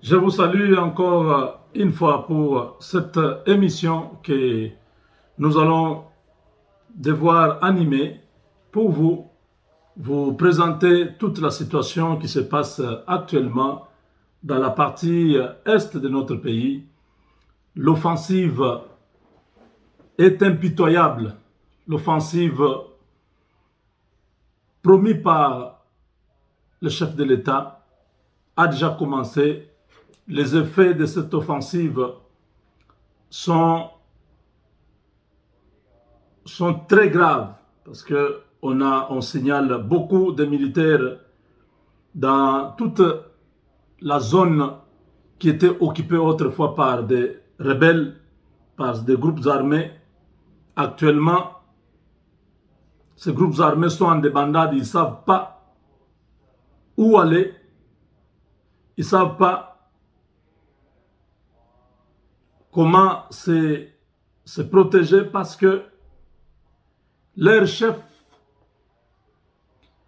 Je vous salue encore une fois pour cette émission que nous allons devoir animer pour vous présenter toute la situation qui se passe actuellement dans la partie est de notre pays. L'offensive est impitoyable. L'offensive promise par le chef de l'État a déjà commencé. Les effets de cette offensive sont très graves parce qu'on signale beaucoup de militaires dans toute la zone qui était occupée autrefois par des rebelles, par des groupes armés. Actuellement, ces groupes armés sont en débandade, ils ne savent pas où aller, ils ne savent pas comment se protéger parce que leurs chefs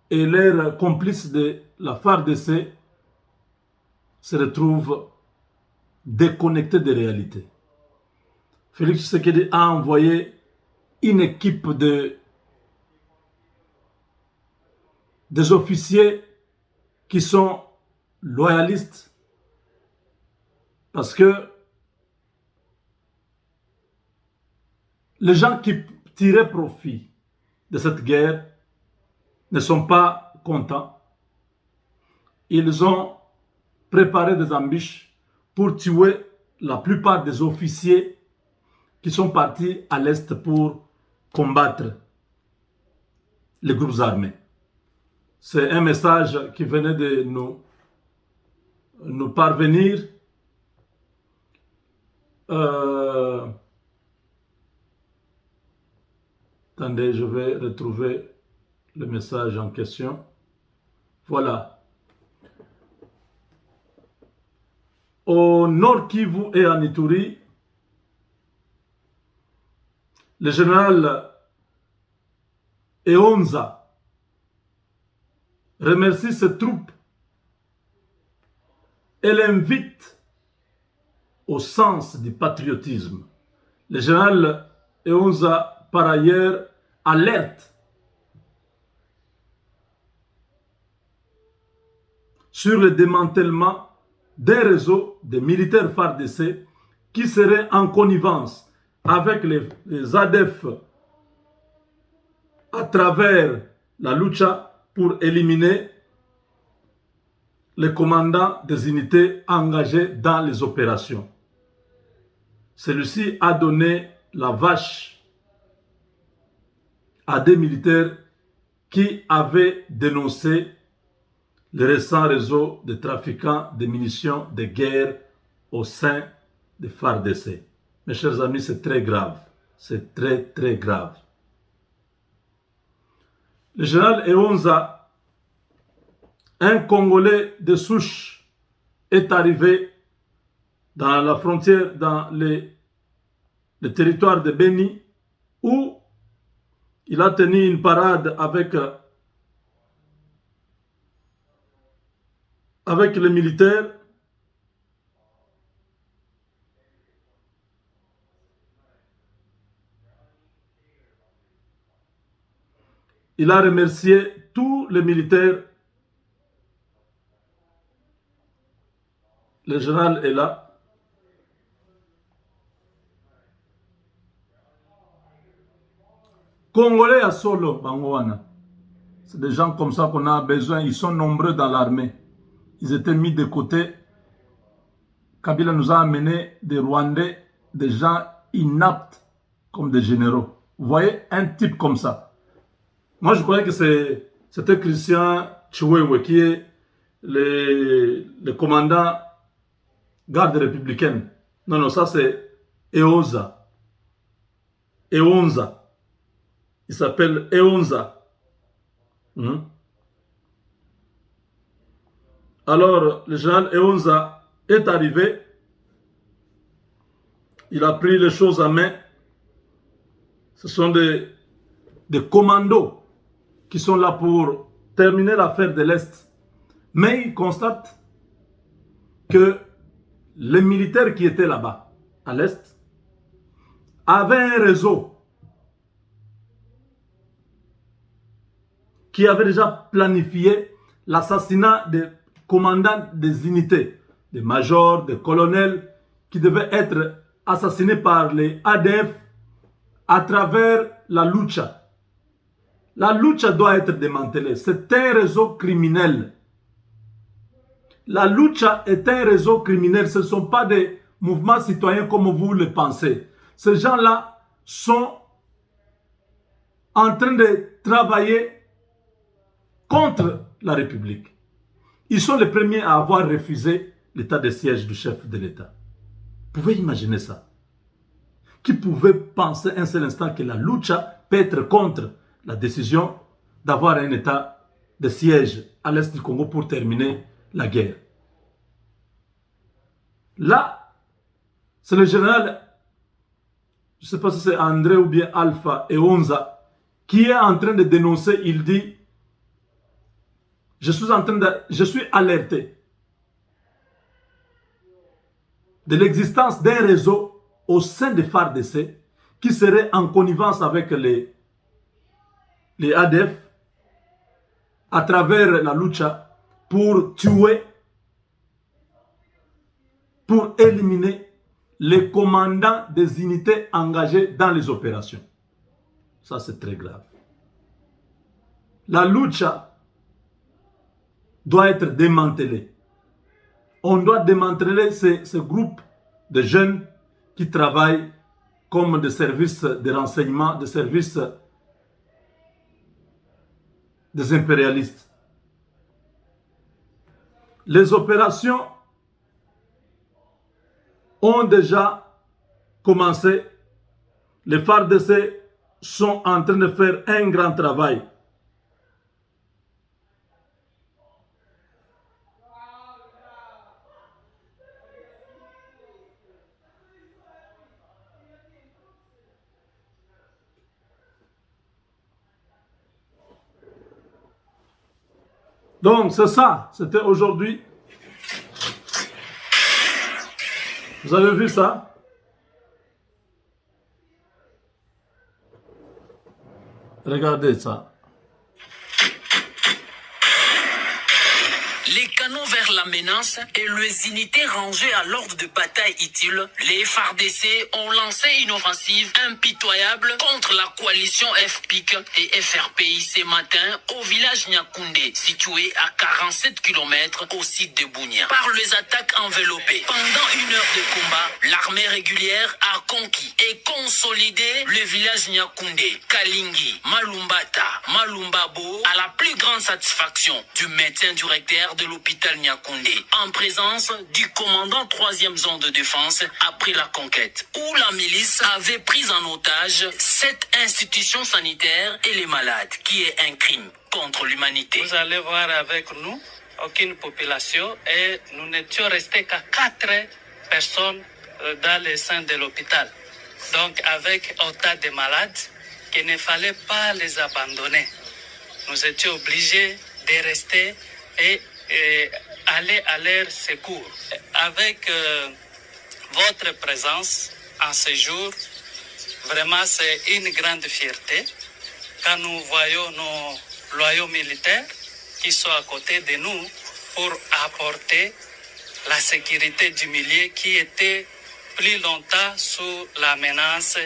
et leurs complices de la FARDC se retrouvent déconnectés des réalités. Félix Tshisekedi a envoyé une équipe des officiers qui sont loyalistes parce que les gens qui tiraient profit de cette guerre ne sont pas contents. Ils ont préparé des embûches pour tuer la plupart des officiers qui sont partis à l'est pour combattre les groupes armés. C'est un message qui venait de nous parvenir. Attendez, je vais retrouver le message en question. Voilà. Au Nord Kivu et en Ituri, le général Eonza remercie ses troupes et l'invite au sens du patriotisme. Le général Eonza, par ailleurs, alerte sur le démantèlement des réseaux de militaires FARDC qui seraient en connivence avec les ADF à travers la lucha pour éliminer les commandants des unités engagées dans les opérations. Celui-ci a donné la vache à des militaires qui avaient dénoncé le récent réseau de trafiquants de munitions de guerre au sein de FARDC. Mes chers amis, c'est très grave. C'est très, très grave. Le général Eonza, un Congolais de souche, est arrivé dans la frontière, dans le territoire de Beni, où il a tenu une parade avec les militaires. Il a remercié tous les militaires. Le général est là. Congolais à solo, Bangouana. C'est des gens comme ça qu'on a besoin. Ils sont nombreux dans l'armée. Ils étaient mis de côté. Kabila nous a amené des Rwandais, des gens inaptes comme des généraux. Vous voyez, un type comme ça. Moi, je croyais que c'était Christian Chiwewe qui est le commandant garde républicaine. Non, non, ça c'est Eonza. Eonza. Il s'appelle Eonza. Alors, le général Eonza est arrivé. Il a pris les choses en main. Ce sont des commandos qui sont là pour terminer l'affaire de l'Est. Mais il constate que les militaires qui étaient là-bas, à l'Est, avaient un réseau qui avait déjà planifié l'assassinat des commandants des unités, des majors, des colonels, qui devaient être assassinés par les ADF à travers la lucha. La lucha doit être démantelée. C'est un réseau criminel. La lucha est un réseau criminel. Ce ne sont pas des mouvements citoyens comme vous le pensez. Ces gens-là sont en train de travailler contre la République. Ils sont les premiers à avoir refusé l'état de siège du chef de l'État. Vous pouvez imaginer ça? Qui pouvait penser un seul instant que la lucha peut être contre la décision d'avoir un état de siège à l'est du Congo pour terminer la guerre? Là, c'est le général, je ne sais pas si c'est André ou bien Alpha et Onza, qui est en train de dénoncer. Il dit: je suis alerté de l'existence d'un réseau au sein des FARDC qui serait en connivence avec les ADF à travers la lucha pour tuer, pour éliminer les commandants des unités engagées dans les opérations. Ça, c'est très grave. La lucha doit être démantelée. On doit démanteler ce groupe de jeunes qui travaillent comme des services de renseignement, des services des impérialistes. Les opérations ont déjà commencé. Les FARDC sont en train de faire un grand travail. Donc c'est ça, c'était aujourd'hui. Vous avez vu ça? Regardez ça. Les canons vers la menace et les unités rangées à l'ordre de bataille utile, les FARDC ont lancé une offensive impitoyable contre la coalition FPIC et FRPI ce matin au village Nyakoundé, situé à 47 km au site de Bunia. Par les attaques enveloppées, pendant une heure de combat, l'armée régulière a conquis et consolidé le village Nyakoundé, Kalingi, Malumbata, Malumbabo, à la plus grande satisfaction du médecin directeur de l'hôpital Nyakoundé, en présence du commandant 3e zone de défense après la conquête, où la milice avait pris en otage cette institution sanitaire et les malades, qui est un crime contre l'humanité. Vous allez voir avec nous, aucune population, et nous n'étions restés qu'à 4 personnes dans le sein de l'hôpital. Donc avec autant de malades, qu'il ne fallait pas les abandonner. Nous étions obligés de rester et aller à leur secours. Avec votre présence en ce jour, vraiment c'est une grande fierté quand nous voyons nos loyaux militaires qui sont à côté de nous pour apporter la sécurité du milieu qui était plus longtemps sous la menace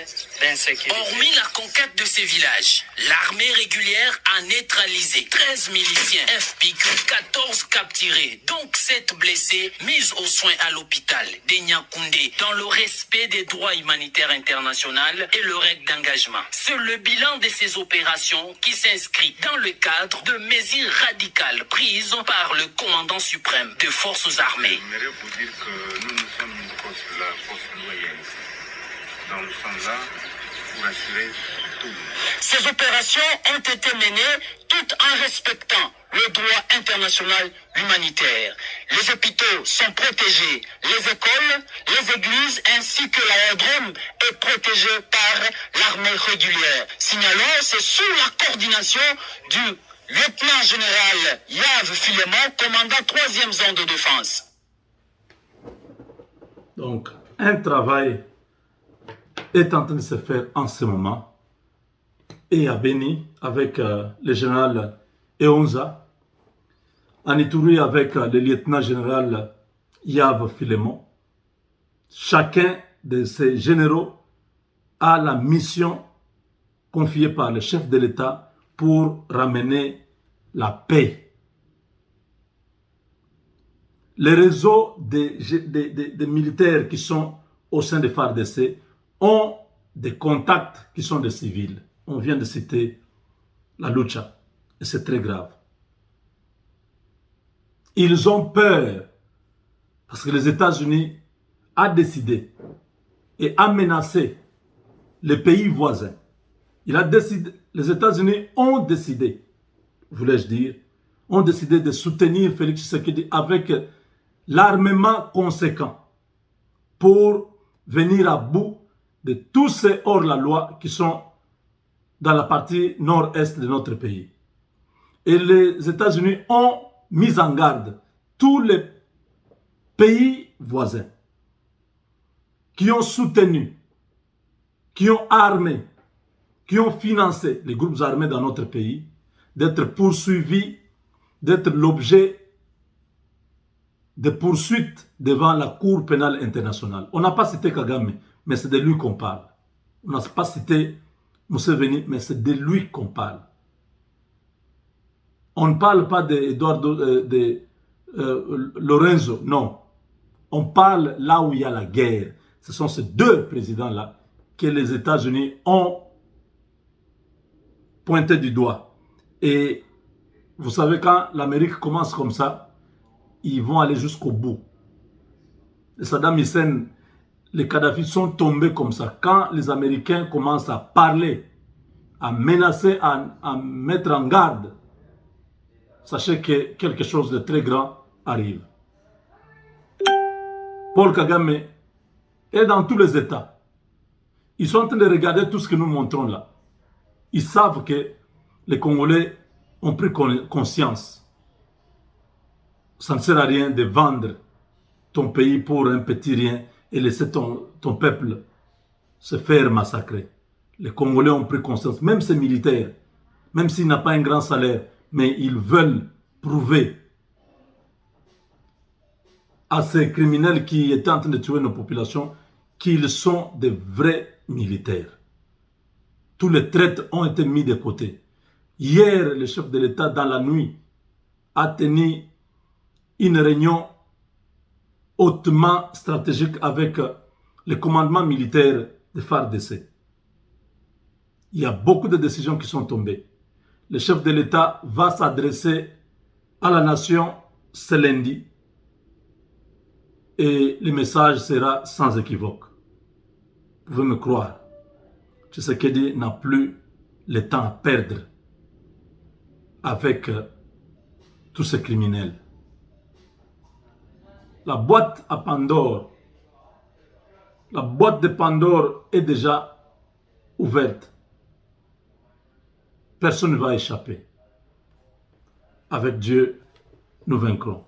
d'insécurité. Hormis la conquête de ces villages, l'armée régulière a neutralisé 13 miliciens FPIC, 14 capturés, donc 7 blessés, mis aux soins à l'hôpital de Nyakoundé, dans le respect des droits humanitaires internationaux et le règle d'engagement. C'est le bilan de ces opérations qui s'inscrit dans le cadre de mesures radicales prises par le commandant suprême des forces armées. J'aimerais vous dire que nous sommes une force, la force loyaliste. Donc nous sommes là pour assurer tout. Ces opérations ont été menées toutes en respectant le droit international humanitaire. Les hôpitaux sont protégés, les écoles, les églises ainsi que l'aérodrome est protégé par l'armée régulière. Signalons, c'est sous la coordination du lieutenant général Yves Filemon, commandant 3e zone de défense. Donc, un travail est en train de se faire en ce moment. Et à Beni, avec le général Eonza, en Ituri avec le lieutenant-général Yav Filemon. Chacun de ces généraux a la mission confiée par le chef de l'État pour ramener la paix. Les réseaux des militaires qui sont au sein des FARDC ont des contacts qui sont des civils. On vient de citer la Lucha, et c'est très grave. Ils ont peur parce que les États-Unis ont décidé et a menacé les pays voisins. Les États-Unis ont décidé, voulais-je dire, ont décidé de soutenir Félix Tshisekedi avec l'armement conséquent pour venir à bout de tous ces hors-la-loi qui sont dans la partie nord-est de notre pays. Et les États-Unis ont mis en garde tous les pays voisins qui ont soutenu, qui ont armé, qui ont financé les groupes armés dans notre pays, d'être poursuivis, d'être l'objet de poursuites devant la Cour pénale internationale. On n'a pas cité Kagame, mais c'est de lui qu'on parle. On n'a pas cité Museveni, mais c'est de lui qu'on parle. On ne parle pas de Lorenzo, non. On parle là où il y a la guerre. Ce sont ces deux présidents-là que les États-Unis ont pointé du doigt. Et vous savez, quand l'Amérique commence comme ça, ils vont aller jusqu'au bout. Les Saddam Hussein, les Kadhafi sont tombés comme ça. Quand les Américains commencent à parler, à menacer, à mettre en garde, sachez que quelque chose de très grand arrive. Paul Kagame est dans tous les États. Ils sont en train de regarder tout ce que nous montrons là. Ils savent que les Congolais ont pris conscience. Ça ne sert à rien de vendre ton pays pour un petit rien et laisser ton peuple se faire massacrer. Les Congolais ont pris conscience, même ces militaires, même s'ils n'ont pas un grand salaire, mais ils veulent prouver à ces criminels qui étaient en train de tuer nos populations qu'ils sont des vrais militaires. Tous les traites ont été mis de côté. Hier, le chef de l'État, dans la nuit, a tenu une réunion hautement stratégique avec le commandement militaire de FARDC. Il y a beaucoup de décisions qui sont tombées. Le chef de l'État va s'adresser à la nation ce lundi et le message sera sans équivoque. Vous pouvez me croire. Tshisekedi n'a plus le temps à perdre avec tous ces criminels. La boîte à Pandore, la boîte de Pandore est déjà ouverte. Personne ne va échapper. Avec Dieu, nous vaincrons.